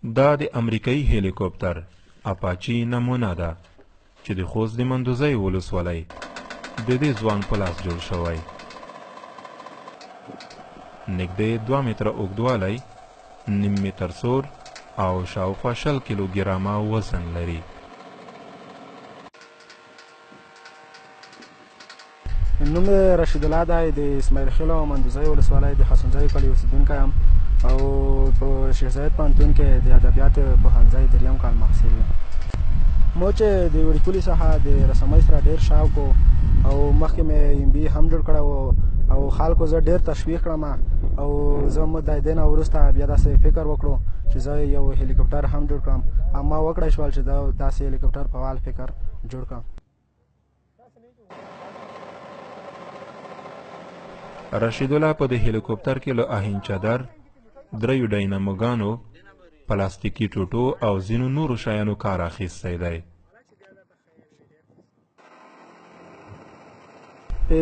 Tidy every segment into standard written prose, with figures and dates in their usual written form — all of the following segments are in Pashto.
دا د امریکایي هلیکوپټر اپاچي نمونه ده چې د خوست د مندوزۍ ولسوالۍ د دې ځوان په لاس جوړ شوی. نږدې 2 متره اوږدوالی، 1.5 متر سور او شاوخوا 20 کیلوګرامه وزن لري. نوم رشید الله دی، د اسماعیل خیل او مندوزۍ ولسوالۍ د خسونځای کلي اوسېدونکی یم او په شیخ زاید پوهنتون کې د ادبیات پوهنځی دریم کال محصل یم. مو چې د وړیکولي څخه د رسامۍ سره ډېر شوق و او مخکې مې MBA هم جوړ کړی و او خلکو زه ډېر تشویق کړم او زه د دې نه وروسته بیا داسې فکر وکړو چې زه یو هلیکوپټر هم جوړ کړم او ما وکړی شول چې داسې هلیکوپټر فعال فکر جوړ کړم. رشید الله په د هلیکوپټر کې له آهن چادر، 3 ډایناموګانو، پلاستیکي ټوټو او ځینو نورو شیانو کار اخیستی دی.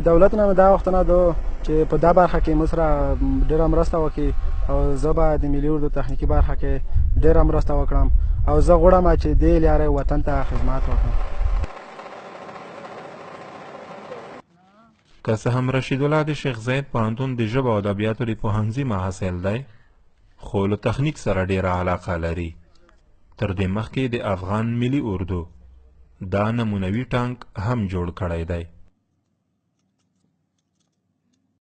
دولت نه مې دا غوښتنه ده چې په دا برخه کې موږ سره ډېره مرسته وکړي او زه به د ملي اردو تخنیکي برخه کې ډېره مرسته وکړم او زه غواړم چې دې لارې وطن ته خدمت وکړم. که څه هم رشید الله د شیخ زاید پوهنتون د ژبو او ادبیاتو د پوهنځي محصل دی، خو له تخنیک سره ډېره علاقه لري. تر دې مخکې د افغان ملي اردو دا نمونوي ټانک هم جوړ کړی دی.